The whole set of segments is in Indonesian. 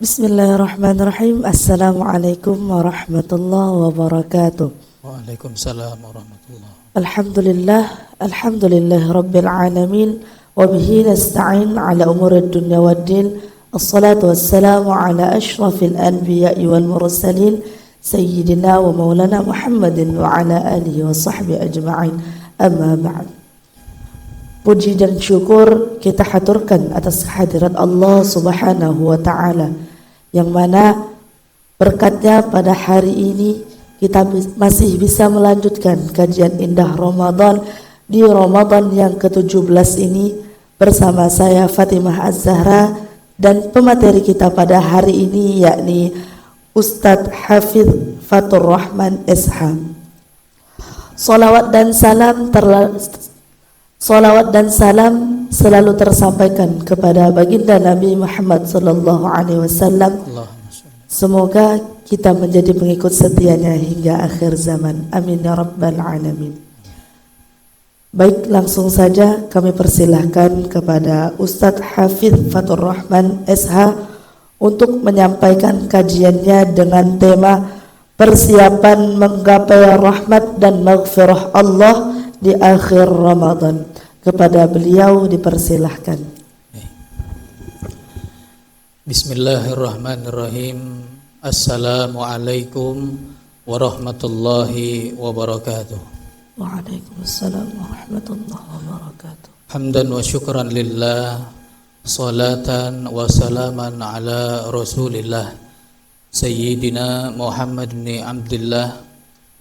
Bismillahirrahmanirrahim. Assalamualaikum warahmatullahi wabarakatuh. Waalaikumsalam warahmatullahi. Alhamdulillah rabbil alamin wa bihi nasta'in ala umurid dunya waddin. Assalatu wassalamu ala asyrafil anbiya'i wal mursalin sayyidina wa maulana Muhammadin wa ala alihi wa sahbihi ajma'in. Amma ba'd. Puji dan syukur kita haturkan atas kehadirat Allah Subhanahu wa ta'ala, yang mana berkatnya pada hari ini kita masih bisa melanjutkan kajian indah Ramadan di Ramadan yang ke-17 ini bersama saya Fatimah Az-Zahra dan pemateri kita pada hari ini yakni Ustadz Hafidz Fatur Rahman SH. Salawat dan salam selalu tersampaikan kepada baginda Nabi Muhammad sallallahu alaihi wasallam. Semoga kita menjadi pengikut setianya hingga akhir zaman. Amin ya rabbal alamin. Baik, langsung saja kami persilahkan kepada Ustadz Hafidz Fatur Rahman SH untuk menyampaikan kajiannya dengan tema persiapan menggapai rahmat dan maghfirah Allah di akhir Ramadan. Kepada beliau dipersilahkan. Bismillahirrahmanirrahim. Assalamualaikum warahmatullahi wabarakatuh. Waalaikumsalam warahmatullahi wabarakatuh. Hamdan wa syukran lillah, salatan wa salaman ala rasulillah Sayyidina Muhammad bin Abdullah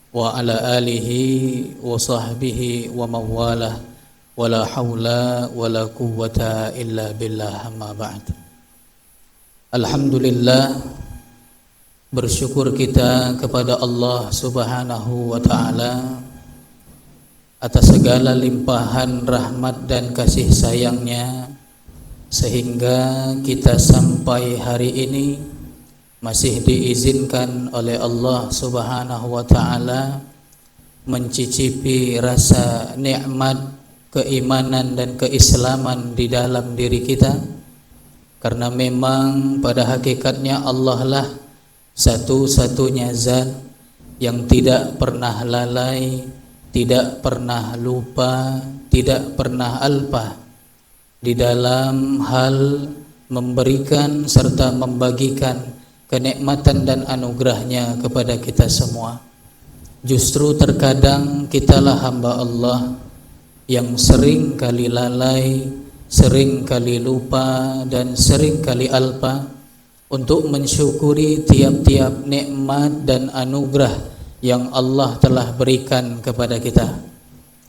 wa ala alihi wa sahbihi wa mawalah. Wala haula wala quwwata illa billah, amma ba'd. Alhamdulillah, bersyukur kita kepada Allah Subhanahu wa ta'ala atas segala limpahan rahmat dan kasih sayangnya, sehingga kita sampai hari ini masih diizinkan oleh Allah Subhanahu wa ta'ala mencicipi rasa nikmat keimanan dan keislaman di dalam diri kita, karena memang pada hakikatnya Allah lah satu-satunya zat yang tidak pernah lalai, tidak pernah lupa, tidak pernah alpa di dalam hal memberikan serta membagikan kenikmatan dan anugerahnya kepada kita semua. Justru terkadang kitalah hamba Allah yang sering kali lalai, sering kali lupa, dan sering kali alpa untuk mensyukuri tiap-tiap nikmat dan anugerah yang Allah telah berikan kepada kita.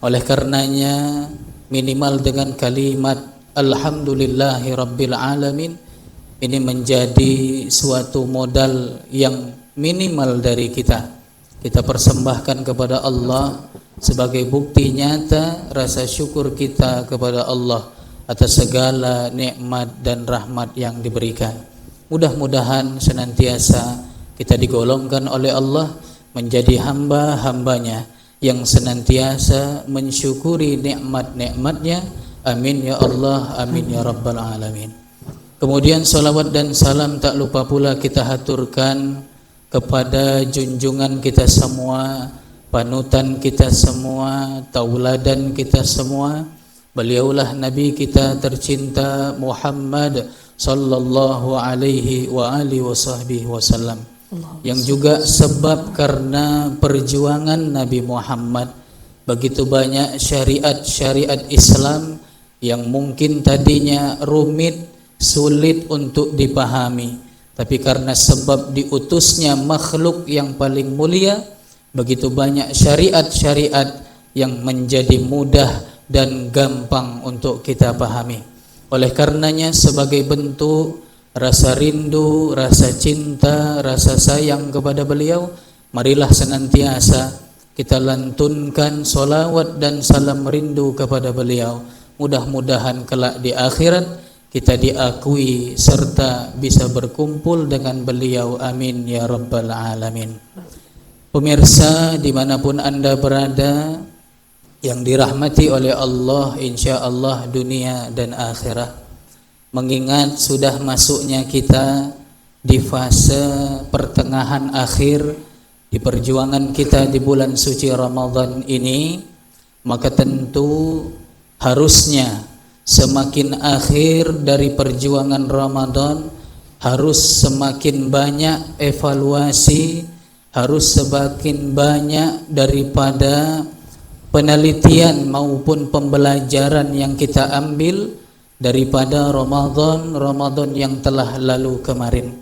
Oleh karenanya, minimal dengan kalimat Alhamdulillahi Rabbil Alamin ini menjadi suatu modal yang minimal dari kita. Kita persembahkan kepada Allah sebagai bukti nyata rasa syukur kita kepada Allah atas segala nikmat dan rahmat yang diberikan. Mudah-mudahan senantiasa kita digolongkan oleh Allah menjadi hamba-hambanya yang senantiasa mensyukuri nikmat-nikmatnya. Amin ya Allah, amin ya rabbal alamin. Kemudian salawat dan salam tak lupa pula kita haturkan kepada junjungan kita semua, panutan kita semua, tauladan kita semua. Beliaulah Nabi kita tercinta Muhammad sallallahu alaihi wa alihi wasallam, yang juga sebab karena perjuangan Nabi Muhammad begitu banyak syariat-syariat Islam yang mungkin tadinya rumit, sulit untuk dipahami, tapi karena sebab diutusnya makhluk yang paling mulia, begitu banyak syariat-syariat yang menjadi mudah dan gampang untuk kita pahami. Oleh karenanya, sebagai bentuk rasa rindu, rasa cinta, rasa sayang kepada beliau, marilah senantiasa kita lantunkan solawat dan salam rindu kepada beliau. Mudah-mudahan kelak di akhirat kita diakui serta bisa berkumpul dengan beliau. Amin ya rabbal alamin. Pemirsa dimanapun Anda berada, yang dirahmati oleh Allah, insya Allah dunia dan akhirat, mengingat sudah masuknya kita di fase pertengahan akhir di perjuangan kita di bulan suci Ramadan ini, maka tentu harusnya semakin akhir dari perjuangan Ramadan harus semakin banyak evaluasi, harus semakin banyak daripada penelitian maupun pembelajaran yang kita ambil daripada Ramadan yang telah lalu kemarin.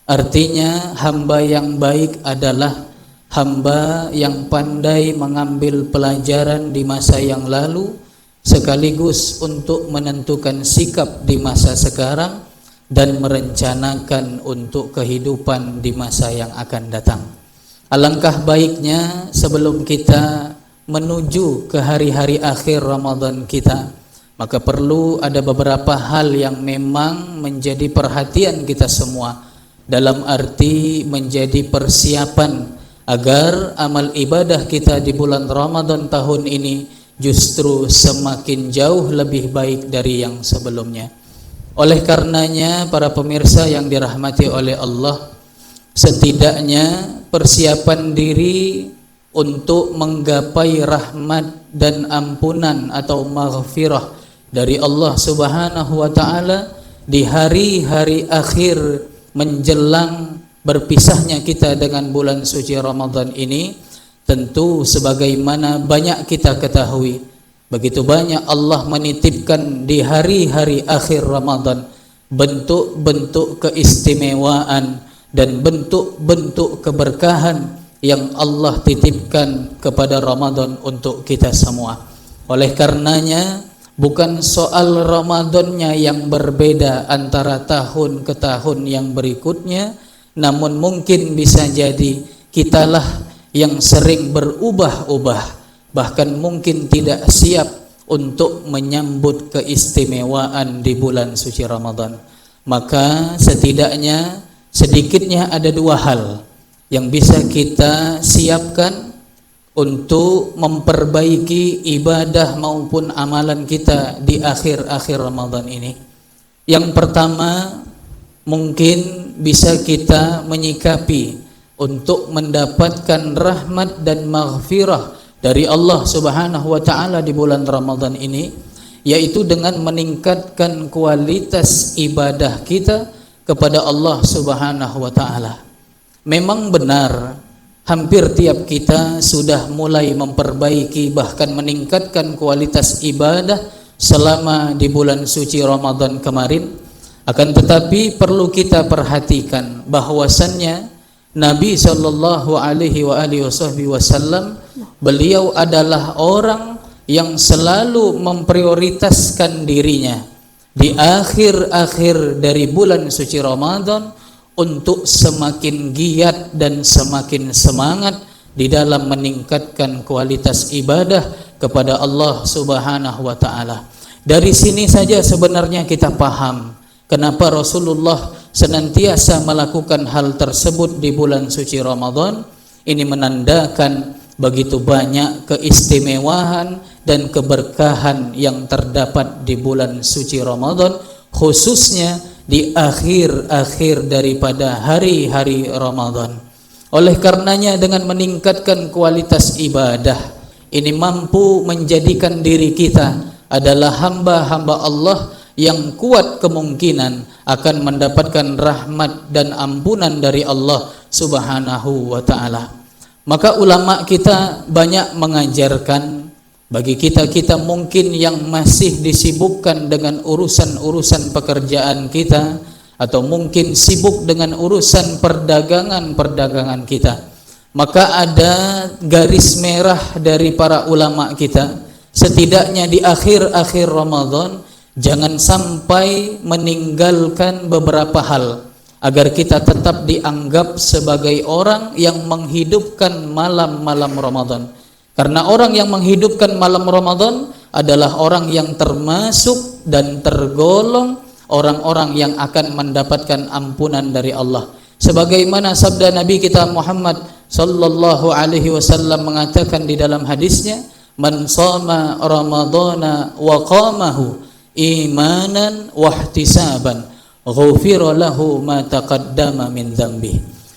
Artinya hamba yang baik adalah hamba yang pandai mengambil pelajaran di masa yang lalu sekaligus untuk menentukan sikap di masa sekarang dan merencanakan untuk kehidupan di masa yang akan datang. Alangkah baiknya sebelum kita menuju ke hari-hari akhir Ramadan kita, maka perlu ada beberapa hal yang memang menjadi perhatian kita semua, dalam arti menjadi persiapan agar amal ibadah kita di bulan Ramadan tahun ini justru semakin jauh lebih baik dari yang sebelumnya. Oleh karenanya para pemirsa yang dirahmati oleh Allah, setidaknya persiapan diri untuk menggapai rahmat dan ampunan atau maghfirah dari Allah Subhanahu wa taala di hari-hari akhir menjelang berpisahnya kita dengan bulan suci Ramadan ini, tentu sebagaimana banyak kita ketahui, begitu banyak Allah menitipkan di hari-hari akhir Ramadan bentuk-bentuk keistimewaan dan bentuk-bentuk keberkahan yang Allah titipkan kepada Ramadan untuk kita semua. Oleh karenanya bukan soal Ramadannya yang berbeda antara tahun ke tahun yang berikutnya, namun mungkin bisa jadi kitalah yang sering berubah-ubah, bahkan mungkin tidak siap untuk menyambut keistimewaan di bulan suci Ramadan. Maka setidaknya sedikitnya ada dua hal yang bisa kita siapkan untuk memperbaiki ibadah maupun amalan kita di akhir-akhir Ramadan ini. Yang pertama, mungkin bisa kita menyikapi untuk mendapatkan rahmat dan maghfirah dari Allah Subhanahu wa taala di bulan Ramadan ini, yaitu dengan meningkatkan kualitas ibadah kita kepada Allah Subhanahu wa taala. Memang benar hampir tiap kita sudah mulai memperbaiki bahkan meningkatkan kualitas ibadah selama di bulan suci Ramadan kemarin. Akan tetapi perlu kita perhatikan bahwasannya Nabi sallallahu alaihi wasallam beliau adalah orang yang selalu memprioritaskan dirinya di akhir-akhir dari bulan suci Ramadan untuk semakin giat dan semakin semangat di dalam meningkatkan kualitas ibadah kepada Allah Subhanahu wa taala. Dari sini saja sebenarnya kita paham kenapa Rasulullah senantiasa melakukan hal tersebut di bulan suci Ramadan. Ini menandakan begitu banyak keistimewaan dan keberkahan yang terdapat di bulan suci Ramadan, khususnya di akhir-akhir daripada hari-hari Ramadan. Oleh karenanya dengan meningkatkan kualitas ibadah ini mampu menjadikan diri kita adalah hamba-hamba Allah yang kuat kemungkinan akan mendapatkan rahmat dan ampunan dari Allah Subhanahu wa taala. Maka ulama kita banyak mengajarkan bagi kita mungkin yang masih disibukkan dengan urusan-urusan pekerjaan kita, atau mungkin sibuk dengan urusan perdagangan kita, maka ada garis merah dari para ulama kita, setidaknya di akhir-akhir Ramadan jangan sampai meninggalkan beberapa hal agar kita tetap dianggap sebagai orang yang menghidupkan malam-malam Ramadan. Karena orang yang menghidupkan malam Ramadan adalah orang yang termasuk dan tergolong orang-orang yang akan mendapatkan ampunan dari Allah. Sebagaimana sabda Nabi kita Muhammad sallallahu alaihi wasallam mengatakan di dalam hadisnya, "Man shama Ramadana wa qamahu imanan wa ihtisaban, ghufira lahu ma taqaddama min dzambi.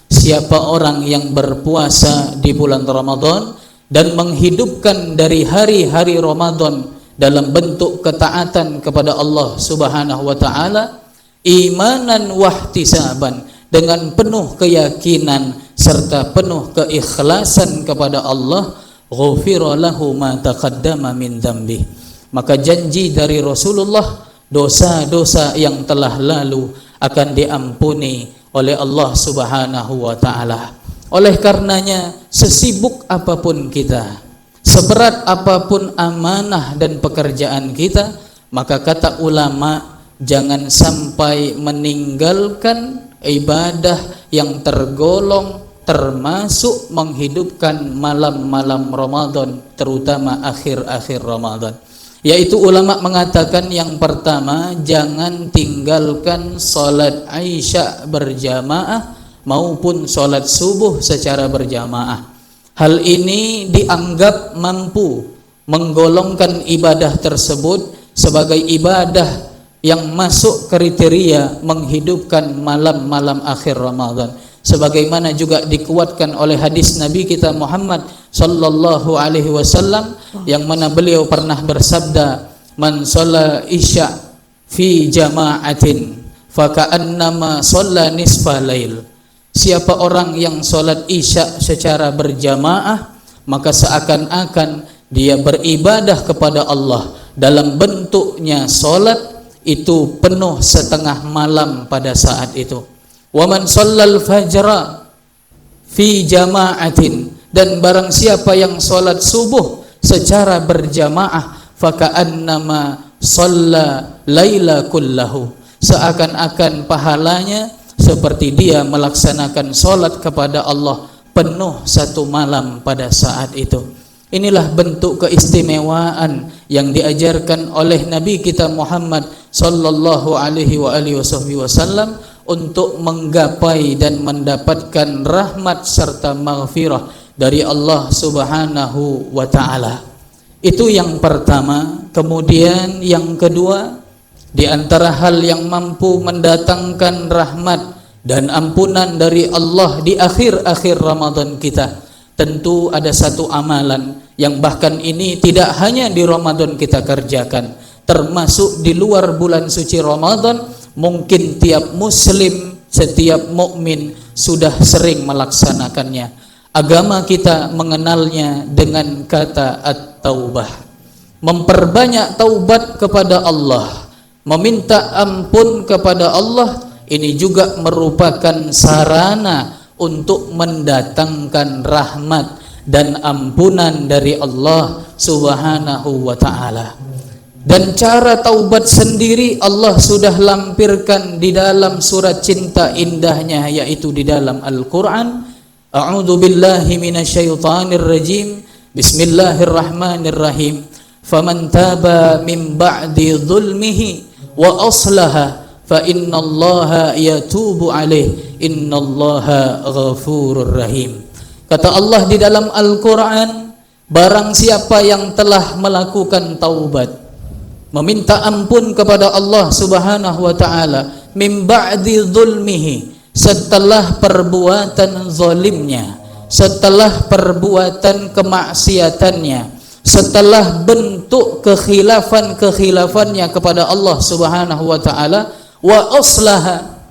Siapa orang yang berpuasa di bulan Ramadan dan menghidupkan dari hari-hari Ramadan dalam bentuk ketaatan kepada Allah Subhanahu wa taala, imanan wahtisaban, dengan penuh keyakinan serta penuh keikhlasan kepada Allah, ghufira lahu ma taqaddama min dzambi. Maka janji dari Rasulullah, dosa-dosa yang telah lalu akan diampuni oleh Allah Subhanahu wa taala. Oleh karenanya, sesibuk apapun kita, seberat apapun amanah dan pekerjaan kita, maka kata ulama, jangan sampai meninggalkan ibadah yang tergolong termasuk menghidupkan malam-malam Ramadan, terutama akhir-akhir Ramadan. Yaitu ulama mengatakan yang pertama, jangan tinggalkan salat Isya berjamaah maupun salat subuh secara berjamaah. Hal ini dianggap mampu menggolongkan ibadah tersebut sebagai ibadah yang masuk kriteria menghidupkan malam-malam akhir Ramadan, sebagaimana juga dikuatkan oleh hadis Nabi kita Muhammad sallallahu alaihi wasallam yang mana beliau pernah bersabda, man shalla isya fi jama'atin faka'annama shalla nisfa lail. Siapa orang yang salat isya secara berjamaah, maka seakan-akan dia beribadah kepada Allah dalam bentuknya salat itu penuh setengah malam pada saat itu. Wa man shallal fajra fi jama'atin, dan barang siapa yang salat subuh secara berjamaah, faka'annama shalla laila kullahu, seakan-akan pahalanya seperti dia melaksanakan salat kepada Allah penuh satu malam pada saat itu. Inilah bentuk keistimewaan yang diajarkan oleh Nabi kita Muhammad sallallahu alaihi wasallam untuk menggapai dan mendapatkan rahmat serta maghfirah dari Allah Subhanahu wa taala. Itu yang pertama. Kemudian yang kedua, di antara hal yang mampu mendatangkan rahmat dan ampunan dari Allah di akhir-akhir Ramadan kita, tentu ada satu amalan yang bahkan ini tidak hanya di Ramadan kita kerjakan, termasuk di luar bulan suci Ramadan. Mungkin tiap muslim, setiap mukmin sudah sering melaksanakannya. Agama kita mengenalnya dengan kata at-taubah. Memperbanyak taubat kepada Allah, meminta ampun kepada Allah, ini juga merupakan sarana untuk mendatangkan rahmat dan ampunan dari Allah Subhanahu wa taala. Dan cara taubat sendiri Allah sudah lampirkan di dalam surat cinta indahnya, yaitu di dalam Al-Qur'an. A'udzu billahi minasyaitonir rajim. Bismillahirrahmanirrahim. Faman taba min ba'di dzulmihi wa aslaha fa innallaha yatubu alaih innallaha ghafurur rahim. Kata Allah di dalam Al-Qur'an, barang siapa yang telah melakukan taubat, meminta ampun kepada Allah Subhanahu wa taala, min ba'di dzulmihi, setelah perbuatan zalimnya, setelah perbuatan kemaksiatannya, setelah bentuk kekhilafan-kekhilafannya kepada Allah Subhanahu wa taala, wa aslaha,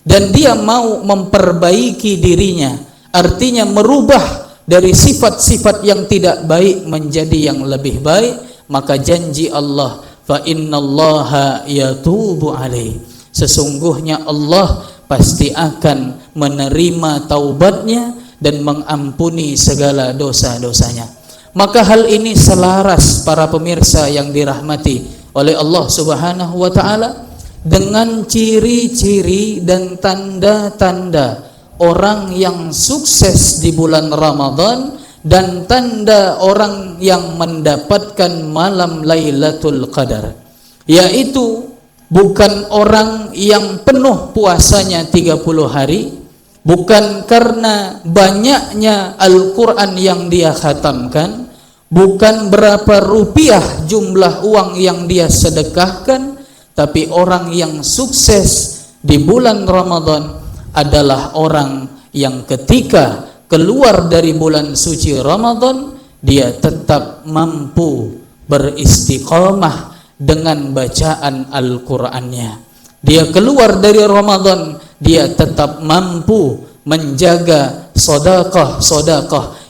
dan dia mau memperbaiki dirinya, artinya merubah dari sifat-sifat yang tidak baik menjadi yang lebih baik, maka janji Allah, fa innallaha yatubu alaih, sesungguhnya Allah pasti akan menerima taubatnya dan mengampuni segala dosa-dosanya. Maka hal ini selaras para pemirsa yang dirahmati oleh Allah Subhanahu wa taala dengan ciri-ciri dan tanda-tanda orang yang sukses di bulan Ramadan dan tanda orang yang mendapatkan malam Lailatul Qadar, yaitu bukan orang yang penuh puasanya 30 hari, bukan karena banyaknya Al-Quran yang dia khatamkan, bukan berapa rupiah jumlah uang yang dia sedekahkan, tapi orang yang sukses di bulan Ramadan adalah orang yang ketika keluar dari bulan suci Ramadan dia tetap mampu beristiqamah dengan bacaan Al-Qur'annya. Dia keluar dari Ramadan, dia tetap mampu menjaga sedekah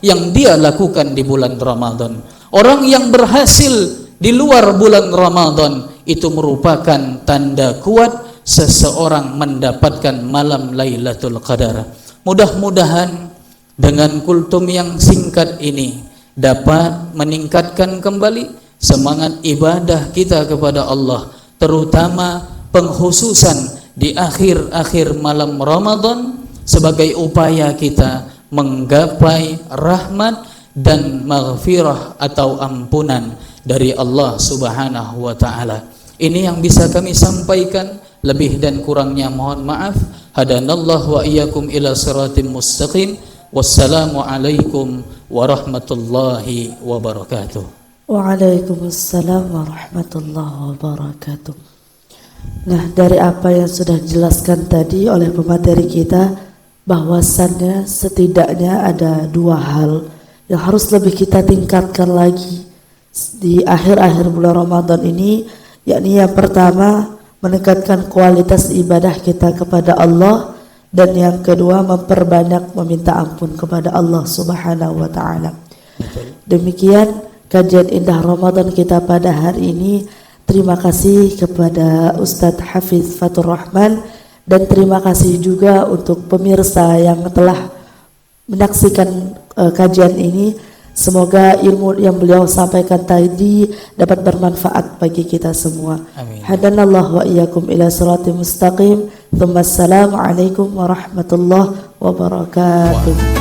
yang dia lakukan di bulan Ramadan. Orang yang berhasil di luar bulan Ramadan itu merupakan tanda kuat seseorang mendapatkan malam Lailatul Qadar. Mudah-mudahan dengan kultum yang singkat ini dapat meningkatkan kembali semangat ibadah kita kepada Allah, terutama pengkhususan di akhir-akhir malam Ramadan sebagai upaya kita menggapai rahmat dan maghfirah atau ampunan dari Allah Subhanahu wa taala. Ini yang bisa kami sampaikan, lebih dan kurangnya mohon maaf. Hadanallahu wa iyyakum ila siratim mustaqim. Wassalamualaikum warahmatullahi wabarakatuh. Waalaikumsalam warahmatullahi wabarakatuh. Nah, dari apa yang sudah dijelaskan tadi oleh pemateri kita, bahwasannya setidaknya ada dua hal yang harus lebih kita tingkatkan lagi di akhir-akhir bulan Ramadan ini, yakni yang pertama meningkatkan kualitas ibadah kita kepada Allah, dan yang kedua memperbanyak meminta ampun kepada Allah Subhanahu wa taala. Demikian kajian indah Ramadan kita pada hari ini. Terima kasih kepada Ustadz Hafiz Fatur Rahman, dan terima kasih juga untuk pemirsa yang telah menyaksikan kajian ini. Semoga ilmu yang beliau sampaikan tadi dapat bermanfaat bagi kita semua. Amin. Hadanallahu wa iyyakum ila siratim mustaqim. Assalamualaikum warahmatullahi wabarakatuh.